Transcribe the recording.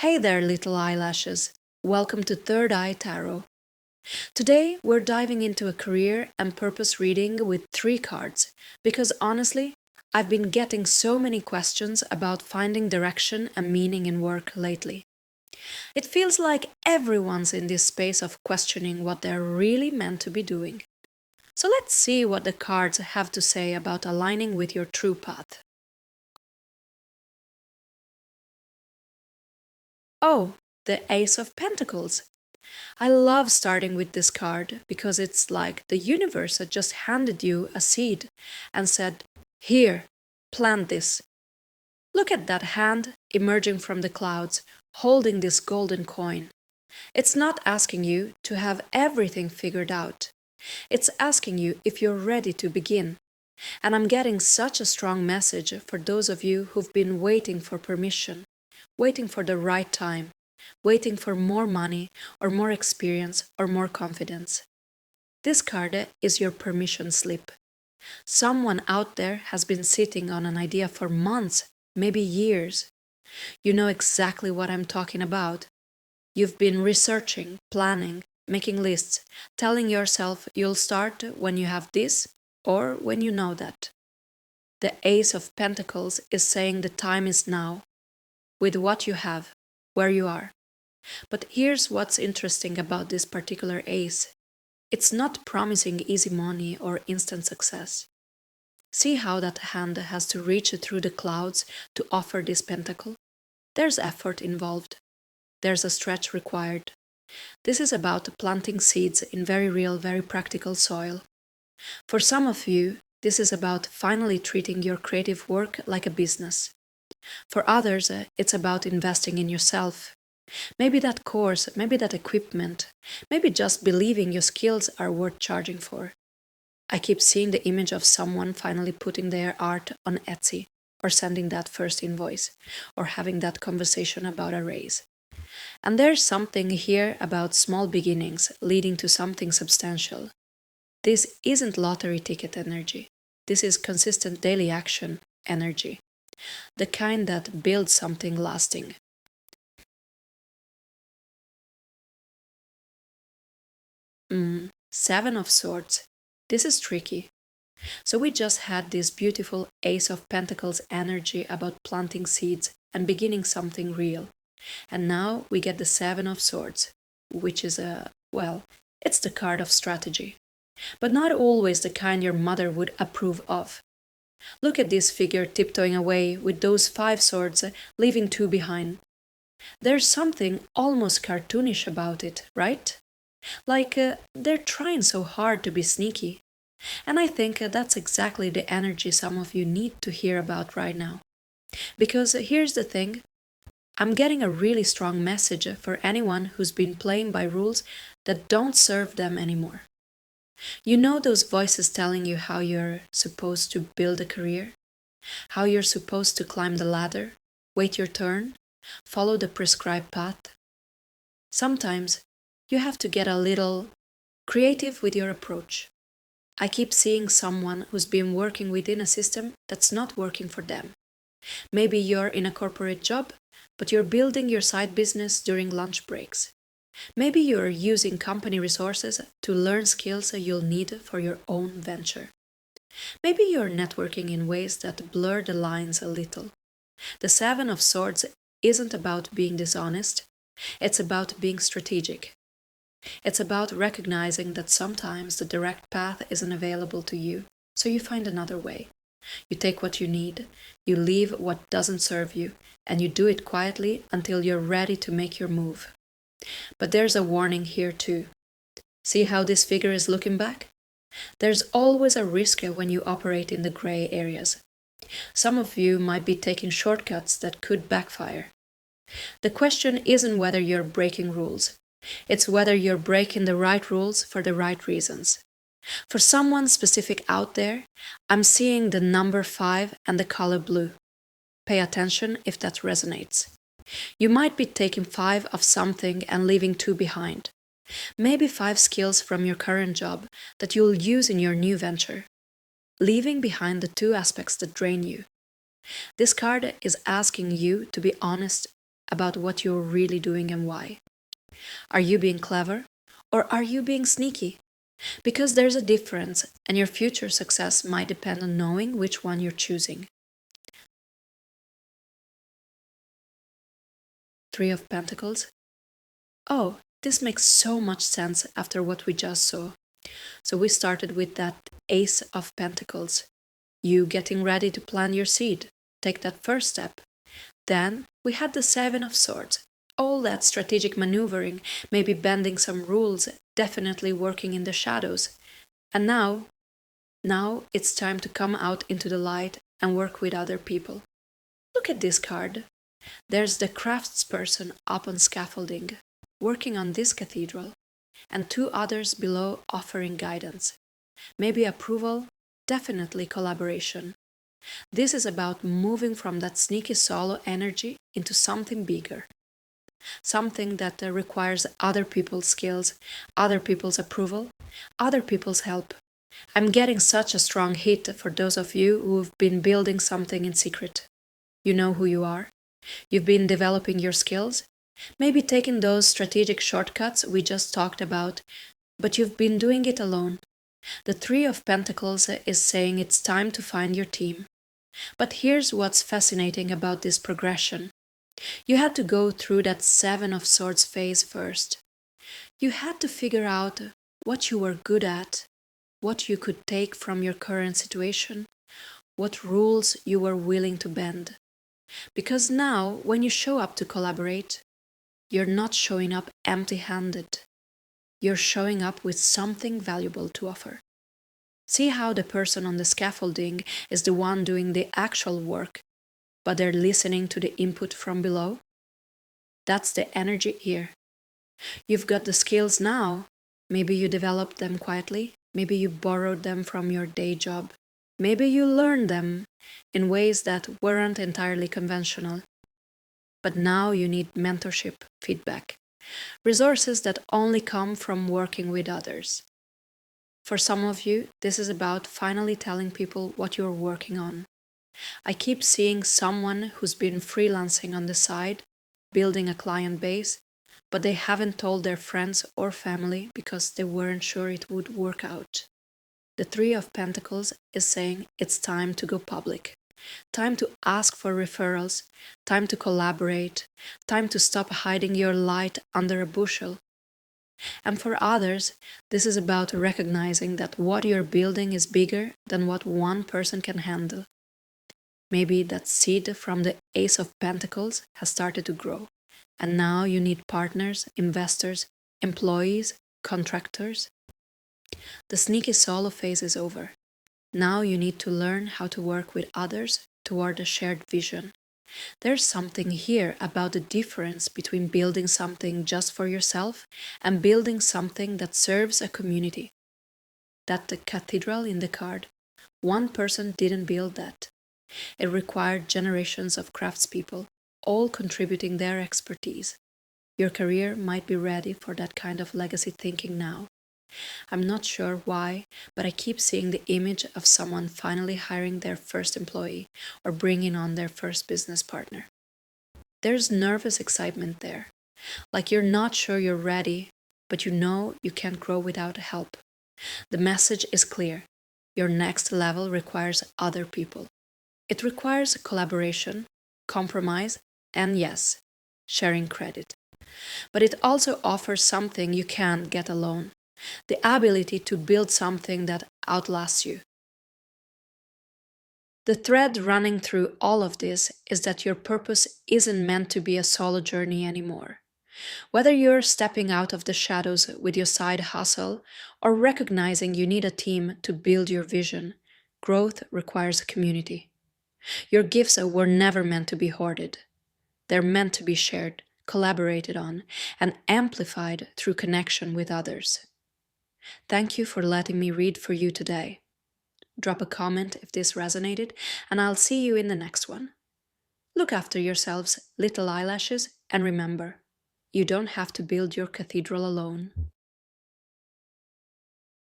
Hey there, little eyelashes. Welcome to Third Eye Tarot. Today, we're diving into a career and purpose reading with three cards because honestly, I've been getting so many questions about finding direction and meaning in work lately. It feels like everyone's in this space of questioning what they're really meant to be doing. So let's see what the cards have to say about aligning with your true path. Oh, the Ace of Pentacles. I love starting with this card because it's like the universe had just handed you a seed and said, "Here, plant this." Look at that hand emerging from the clouds, holding this golden coin. It's not asking you to have everything figured out. It's asking you if you're ready to begin. And I'm getting such a strong message for those of you who've been waiting for permission, waiting for the right time, waiting for more money or more experience or more confidence. This card is your permission slip. Someone out there has been sitting on an idea for months, maybe years. You know exactly what I'm talking about. You've been researching, planning, making lists, telling yourself you'll start when you have this or when you know that. The Ace of Pentacles is saying the time is now, with what you have, where you are. But here's what's interesting about this particular ace. It's not promising easy money or instant success. See how that hand has to reach through the clouds to offer this pentacle? There's effort involved. There's a stretch required. This is about planting seeds in very real, very practical soil. For some of you, this is about finally treating your creative work like a business. For others, it's about investing in yourself. Maybe that course, maybe that equipment, maybe just believing your skills are worth charging for. I keep seeing the image of someone finally putting their art on Etsy, or sending that first invoice, or having that conversation about a raise. And there's something here about small beginnings leading to something substantial. This isn't lottery ticket energy. This is consistent daily action energy, the kind that builds something lasting. Seven of Swords. This is tricky. So we just had this beautiful Ace of Pentacles energy about planting seeds and beginning something real. And now we get the Seven of Swords, which is it's the card of strategy. But not always the kind your mother would approve of. Look at this figure tiptoeing away with those five swords, leaving two behind. There's something almost cartoonish about it, right? Like they're trying so hard to be sneaky. And I think that's exactly the energy some of you need to hear about right now. Because here's the thing, I'm getting a really strong message for anyone who's been playing by rules that don't serve them anymore. You know those voices telling you how you're supposed to build a career? How you're supposed to climb the ladder, wait your turn, follow the prescribed path? Sometimes you have to get a little creative with your approach. I keep seeing someone who's been working within a system that's not working for them. Maybe you're in a corporate job, but you're building your side business during lunch breaks. Maybe you're using company resources to learn skills you'll need for your own venture. Maybe you're networking in ways that blur the lines a little. The Seven of Swords isn't about being dishonest, it's about being strategic. It's about recognizing that sometimes the direct path isn't available to you, so you find another way. You take what you need, you leave what doesn't serve you, and you do it quietly until you're ready to make your move. But there's a warning here too. See how this figure is looking back? There's always a risk when you operate in the gray areas. Some of you might be taking shortcuts that could backfire. The question isn't whether you're breaking rules. It's whether you're breaking the right rules for the right reasons. For someone specific out there, I'm seeing the number 5 and the color blue. Pay attention if that resonates. You might be taking 5 of something and leaving 2 behind. Maybe 5 skills from your current job that you'll use in your new venture. Leaving behind the 2 aspects that drain you. This card is asking you to be honest about what you're really doing and why. Are you being clever or are you being sneaky? Because there's a difference, and your future success might depend on knowing which one you're choosing. Three of Pentacles. Oh, this makes so much sense after what we just saw. So we started with that Ace of Pentacles. You getting ready to plant your seed, take that first step. Then we had the Seven of Swords. All that strategic maneuvering, maybe bending some rules, definitely working in the shadows. And now it's time to come out into the light and work with other people. Look at this card. There's the craftsperson up on scaffolding, working on this cathedral, and two others below offering guidance. Maybe approval, definitely collaboration. This is about moving from that sneaky solo energy into something bigger. Something that requires other people's skills, other people's approval, other people's help. I'm getting such a strong hit for those of you who've been building something in secret. You know who you are. You've been developing your skills, maybe taking those strategic shortcuts we just talked about, but you've been doing it alone. The Three of Pentacles is saying it's time to find your team. But here's what's fascinating about this progression. You had to go through that Seven of Swords phase first. You had to figure out what you were good at, what you could take from your current situation, what rules you were willing to bend. Because now, when you show up to collaborate, you're not showing up empty-handed. You're showing up with something valuable to offer. See how the person on the scaffolding is the one doing the actual work, but they're listening to the input from below? That's the energy here. You've got the skills now. Maybe you developed them quietly. Maybe you borrowed them from your day job. Maybe you learned them in ways that weren't entirely conventional. But now you need mentorship, feedback, resources that only come from working with others. For some of you, this is about finally telling people what you're working on. I keep seeing someone who's been freelancing on the side, building a client base, but they haven't told their friends or family because they weren't sure it would work out. The Three of Pentacles is saying it's time to go public. Time to ask for referrals, time to collaborate, time to stop hiding your light under a bushel. And for others, this is about recognizing that what you're building is bigger than what one person can handle. Maybe that seed from the Ace of Pentacles has started to grow, and now you need partners, investors, employees, contractors. The sneaky solo phase is over. Now you need to learn how to work with others toward a shared vision. There's something here about the difference between building something just for yourself and building something that serves a community. That the cathedral in the card, one person didn't build that. It required generations of craftspeople, all contributing their expertise. Your career might be ready for that kind of legacy thinking now. I'm not sure why, but I keep seeing the image of someone finally hiring their first employee or bringing on their first business partner. There's nervous excitement there, like you're not sure you're ready, but you know you can't grow without help. The message is clear. Your next level requires other people. It requires collaboration, compromise, and yes, sharing credit. But it also offers something you can't get alone. The ability to build something that outlasts you. The thread running through all of this is that your purpose isn't meant to be a solo journey anymore. Whether you're stepping out of the shadows with your side hustle or recognizing you need a team to build your vision, growth requires a community. Your gifts were never meant to be hoarded. They're meant to be shared, collaborated on, and amplified through connection with others. Thank you for letting me read for you today. Drop a comment if this resonated, and I'll see you in the next one. Look after yourselves, little eyelashes, and remember, you don't have to build your cathedral alone.